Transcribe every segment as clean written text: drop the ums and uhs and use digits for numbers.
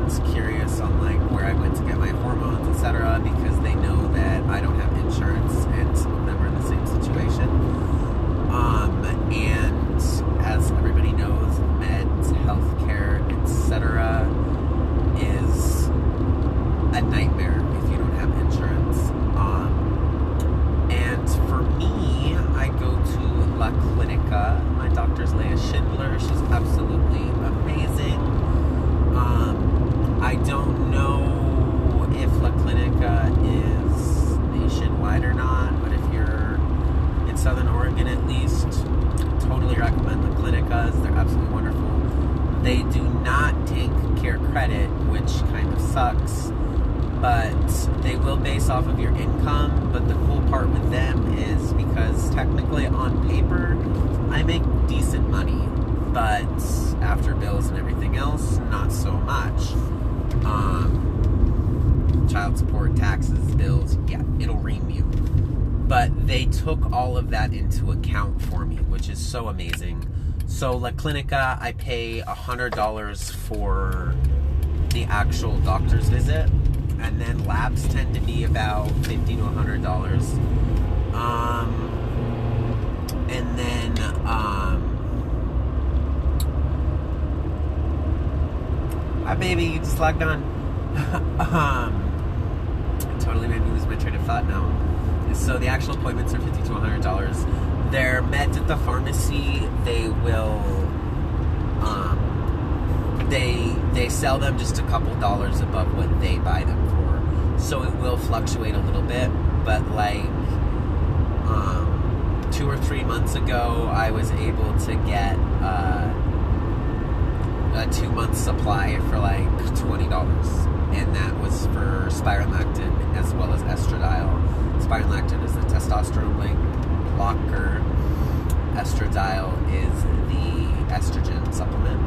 anyone's curious on like where I went to get my hormones, etc., because they know that I don't have insurance, and some of them are in the same situation. And as everybody knows, meds, healthcare, etc., is a nightmare if you don't have insurance. And for me, I go to La Clinica. My doctor's Leah Schindler. She's absolutely amazing. I don't know if La Clinica is nationwide or not, but if you're in Southern Oregon at least, totally recommend La Clinicas. They're absolutely wonderful. They do not take care credit, which kind of sucks, but they will base off of your income. But the cool part with them is because technically on paper, I make decent money, but after bills and everything else, not so much. Child support, taxes, bills, yeah, it'll ream you. But they took all of that into account for me, which is so amazing. So La Clinica, I pay $100 for the actual doctor's visit, and then labs tend to be about $50 to $100. And then my baby, you just logged on. Totally made me lose my train of thought now. So the actual appointments are $50 to $100. Their meds at the pharmacy, they will, they sell them just a couple dollars above what they buy them for. So it will fluctuate a little bit, but like 2 or 3 months ago, I was able to get a 2-month supply for like $20. And that was for spironolactone as well as estradiol. Spironolactone is the testosterone blocker. Estradiol is the estrogen supplement.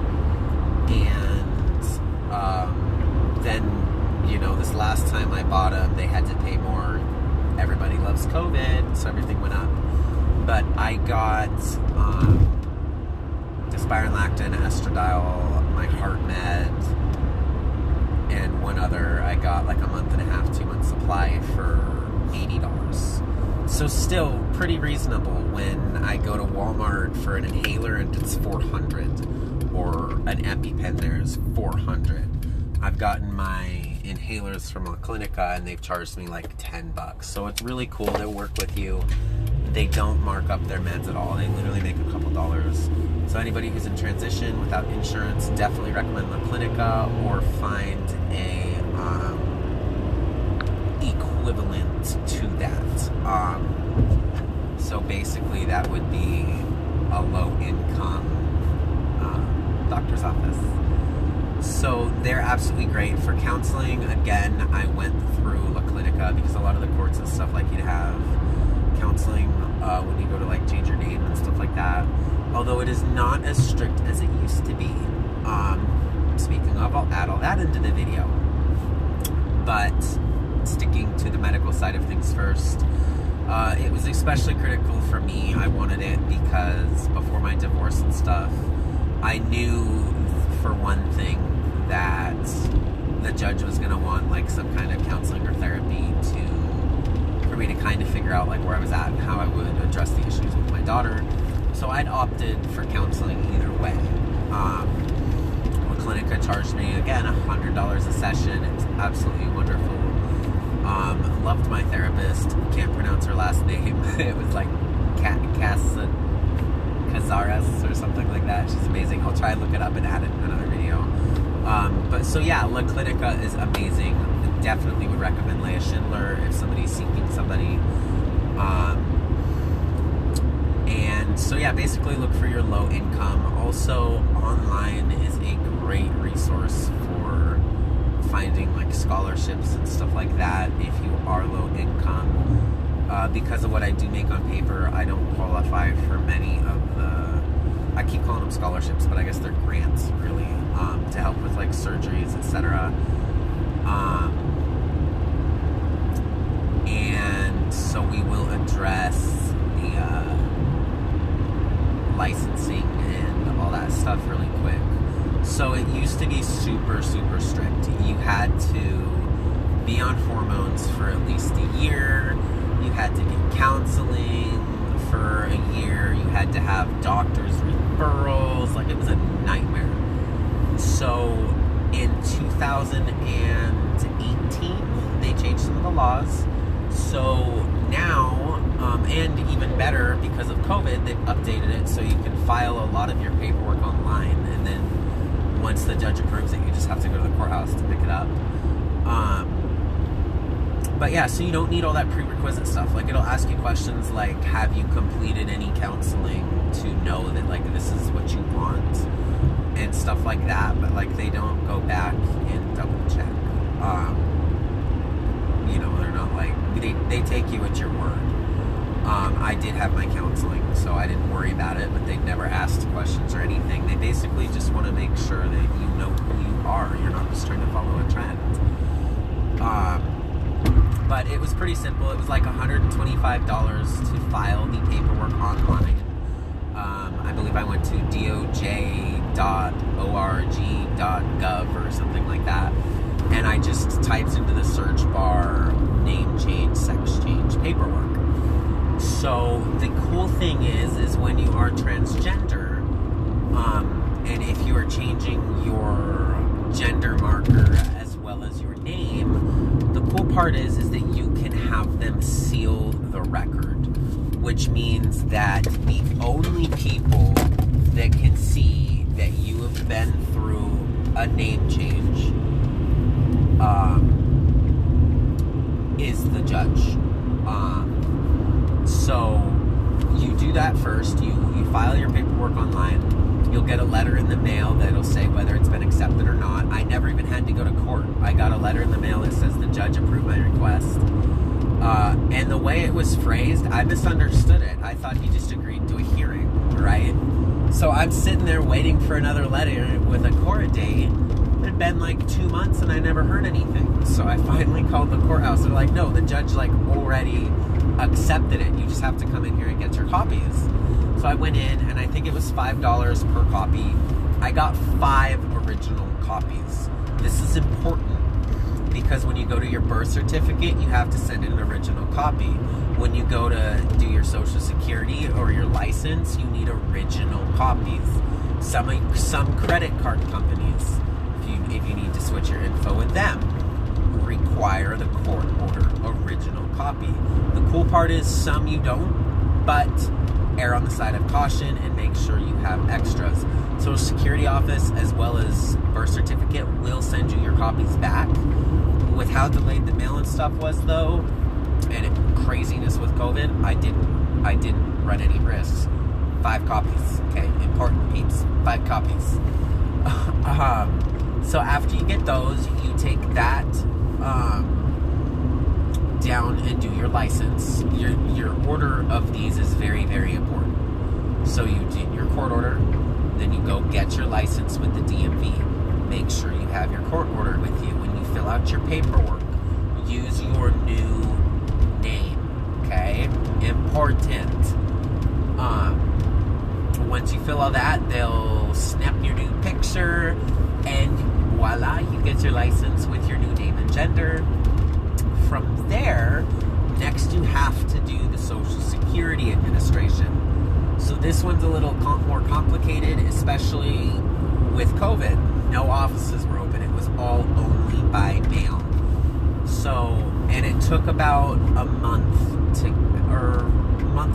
And then, you know, this last time I bought them, they had to pay more. Everybody loves COVID, so everything went up. But I got the spironolactone, estradiol, my heart med, and one other. I got like a month and a half, 2 month supply for $80. So still pretty reasonable when I go to Walmart for an inhaler and it's $400, or an EpiPen there is $400. I've gotten my inhalers from La Clinica and they've charged me like $10. So it's really cool. They'll work with you. They don't mark up their meds at all. They literally make a couple dollars. So anybody who's in transition without insurance, definitely recommend La Clinica, or find a equivalent to that. So basically that would be a low-income doctor's office. So they're absolutely great for counseling. Again, I went through La Clinica because a lot of the courts and stuff like you to have counseling when you go to like change your name and stuff like that. Although it is not as strict as it used to be. Speaking of, I'll add all that into the video. But sticking to the medical side of things first, it was especially critical for me. I wanted it because before my divorce and stuff, I knew for one thing that the judge was going to want like some kind of counseling or therapy for me to kind of figure out like where I was at and how I would address the issues with my daughter. So I'd opted for counseling either way. La Clinica charged me, again, $100 a session. It's absolutely wonderful. Loved my therapist. Can't pronounce her last name. It was like Cazares or something like that. She's amazing. I'll try and look it up and add it in another video. But so yeah, La Clinica is amazing. Definitely would recommend Leah Schindler if somebody's seeking somebody. And so yeah, basically look for your low income. Also, online is a great resource for finding like scholarships and stuff like that if you are low income. Because of what I do make on paper, I don't qualify for many of the, I keep calling them scholarships, but I guess they're grants really, to help with like surgeries, etc. And so we will address the licensing and all that stuff really quick. So it used to be super, super strict. You had to be on hormones for at least a year. You had to get counseling for a year. You had to have doctor's referrals. Like, it was a nightmare. So in 2018, they changed some of the laws. So now, and even better, because of COVID, they've updated it so you can file a lot of your paperwork online, and then once the judge approves it, you just have to go to the courthouse to pick it up. But yeah, so you don't need all that prerequisite stuff. Like, it'll ask you questions like, have you completed any counseling to know that, like, this is what you want? And stuff like that. But, like, they don't go back and double check. You know, they're not like, they take you at your word. I did have my counseling, so I didn't worry about it, but they never asked questions or anything. They basically just want to make sure that you know who you are. You're not just trying to follow a trend. But it was pretty simple. It was like $125 to file the paperwork online. I believe I went to doj.org.gov or something like that. And I just typed into the search bar, name change, sex change, paperwork. So the cool thing is when you are transgender, and if you are changing your gender marker as well as your name, the cool part is that you can have them seal the record, which means that the only people that can see that you have been through a name change is the judge. So you do that first. You file your paperwork online. You'll get a letter in the mail that'll say whether it's been accepted or not. I never even had to go to court. I got a letter in the mail that says the judge approved my request. And the way it was phrased, I misunderstood it. I thought he just agreed to a hearing, right? So I'm sitting there waiting for another letter with a court date. It had been like 2 months and I never heard anything. So I finally called the courthouse. They're like, no, the judge like already accepted it. You just have to come in here and get your copies. So I went in, and I think it was $5 per copy. I got 5 original copies. This is important because when you go to your birth certificate, you have to send in an original copy. When you go to do your Social Security or your license, you need original copies. Some credit card companies, if you need to switch your info with them, require the court order original copy. The cool part is some you don't, but err on the side of caution and make sure you have extras. Social Security office as well as birth certificate will send you your copies back. With how delayed the mail and stuff was though, and craziness with COVID, I didn't run any risks. 5 copies, okay, important peeps, 5 copies. So after you get those, you take that down and do your license. Your order of these is very, very important. So you do your court order, then you go get your license with the DMV. Make sure you have your court order with you. When you fill out your paperwork, use your new name, okay? Important. Once you fill all that, they'll snap your new picture, and voila, you get your license with your new name and gender. From there, next you have to do the Social Security Administration. So this one's a little more complicated, especially with COVID. No offices were open. It was all only by mail. So, and it took about a month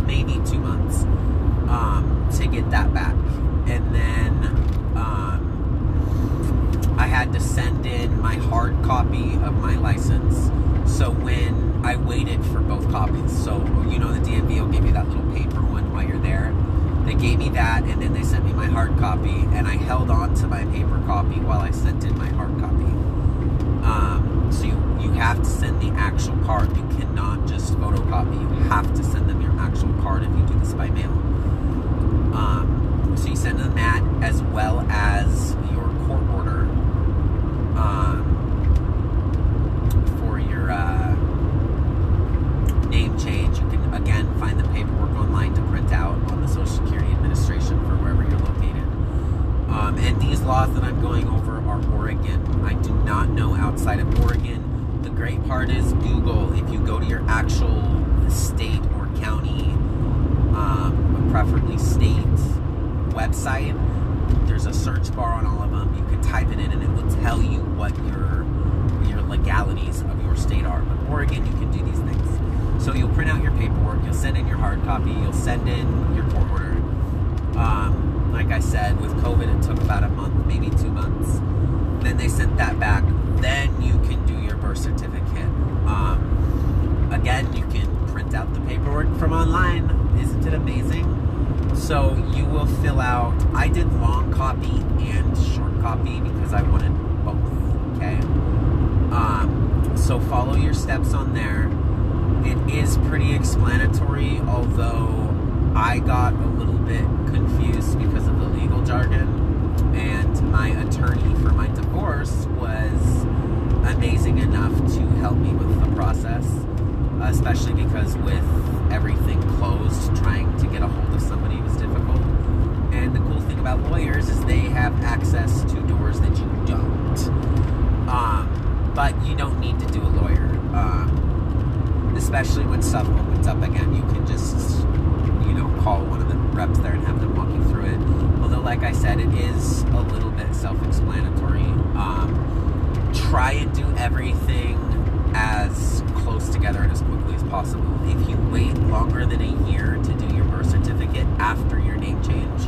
maybe 2 months, to get that back. And then, I had to send in my hard copy of my license. So when I waited for both copies, so you know the DMV will give you that little paper one while you're there. They gave me that, and then they sent me my hard copy, and I held on to my paper copy while I sent in my hard copy. So you have to send the actual card. You cannot just photocopy. You have to send them your actual card if you do this by mail. So you send them that as well as your court order for your name change. You can, again, find the paperwork online to print out on the Social Security Administration for wherever you're located. And these laws that I'm going over are Oregon. I do not know outside of Oregon. The great part is Google. If you go to your actual state or county, but preferably state website, there's a search bar on all of them. You can type it in and it will tell you what your legalities of your state are. But Oregon, you can do these things. So you'll print out your paperwork, you'll send in your hard copy, you'll send in your court order. Like I said, with COVID, it took about a month, maybe 2 months. Then they sent that back. Then you can do your birth certificate. Again, you can print out the paperwork from online. Isn't it amazing? So you will fill out, I did long copy and short copy because I wanted both, okay? So follow your steps on there. It is pretty explanatory, although I got a little bit confused because of the legal jargon, and my attorney for my divorce was amazing enough to help me with the process, especially because with everything closed, trying to get a hold of somebody was difficult. And the cool thing about lawyers is they have access to doors that you don't. But you don't need to do a lawyer. Especially when stuff opens up again, you can just, call one of the reps there and have them walk you through it. Although, like I said, it is a little bit self-explanatory. Try and do everything as close together and as quickly as possible. If you wait longer than a year to do your birth certificate after your name change,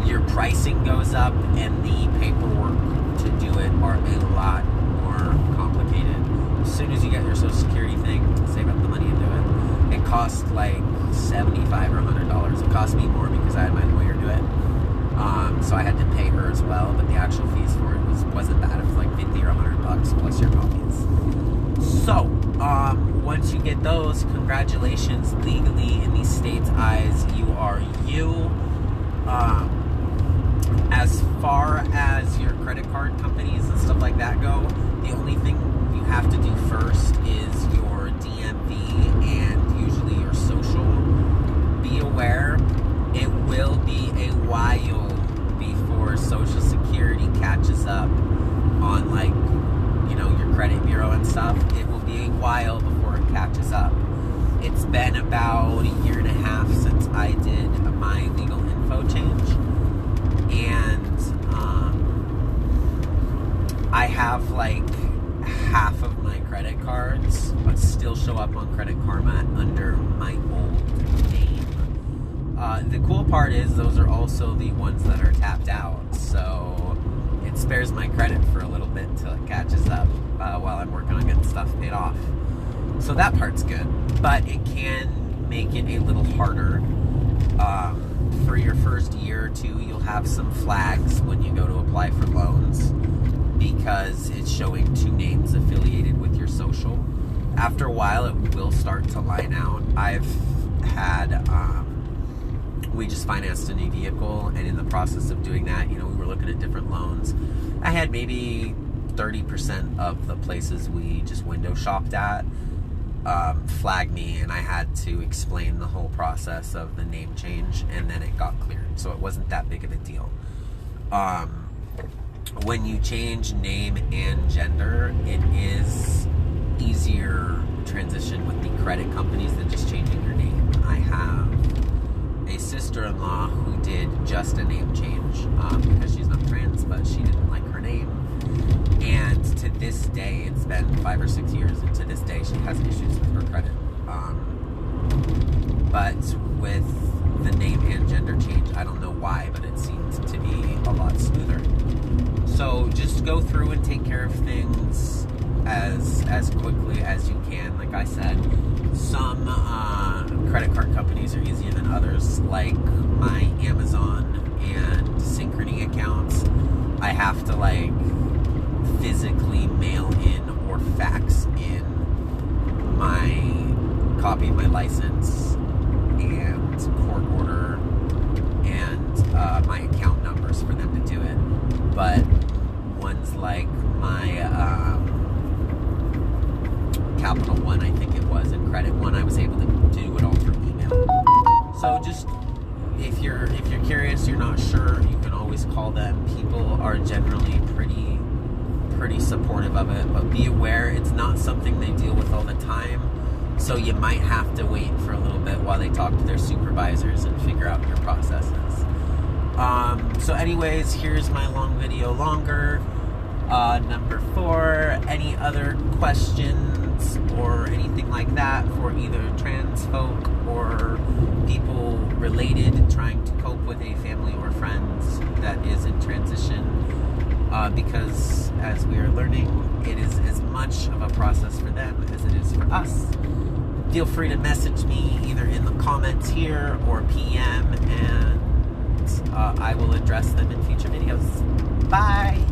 your pricing goes up and the paperwork to do it are a lot more complicated. As soon as you get your Social Security thing, save up the money and do it. It costs like $75 or $100. It cost me more because I had my lawyer do it. So I had to pay her as well, but the actual fees for it wasn't bad. It was like $50 or $100 plus your copies. So, once you get those, congratulations. Legally, in these states' eyes, you are you. As far as your credit card companies and stuff like that go, the only thing you have to do first is your DMV and usually your social. Be aware, it will be a while before Social Security catches up on your credit bureau and stuff. It will be a while before it catches up. It's been about a year and a half since I did my legal info change, and I have half of my credit cards but still show up on Credit Karma under my old name. The cool part is those are also the ones that are tapped out, so it spares my credit for a little bit till it catches up while I'm working on getting stuff paid off. So that part's good, but it can make it a little harder. For your first year or two, you'll have some flags when you go to apply for loans because it's showing two names affiliated with your social. After a while, it will start to line out. I've had, we just financed a new vehicle, and in the process of doing that, we were looking at different loans. I had maybe 30% of the places we just window shopped at flag me, and I had to explain the whole process of the name change, and then it got cleared, so it wasn't that big of a deal. When you change name and gender, it is easier transition with the credit companies than just changing your name. I have a sister-in-law who did just a name change because she's not trans, but she didn't like her name. And to this day, it's been 5 or 6 years, and to this day, she has issues with her credit. But with the name and gender change, I don't know why, but it seems to be a lot smoother. So just go through and take care of things as quickly as you can. Like I said, some credit card companies are easier than others, like my Amazon and Synchrony accounts. I have to physically mail in or fax in my copy of my license and court order and my account numbers for them to do it. But ones like my Capital One, I think it was, and Credit One, I was able to do it all through email. So just if you're curious, you're not sure, you can always call them. People are generally pretty supportive of it, but be aware it's not something they deal with all the time. So you might have to wait for a little bit while they talk to their supervisors and figure out your processes. So anyways, here's my long video longer. Number 4, any other questions or anything like that for either trans folk or people related trying to cope with a family or friends that is in transition, because as we are learning, it is as much of a process for them as it is for us. Feel free to message me either in the comments here or PM, and I will address them in future videos. Bye!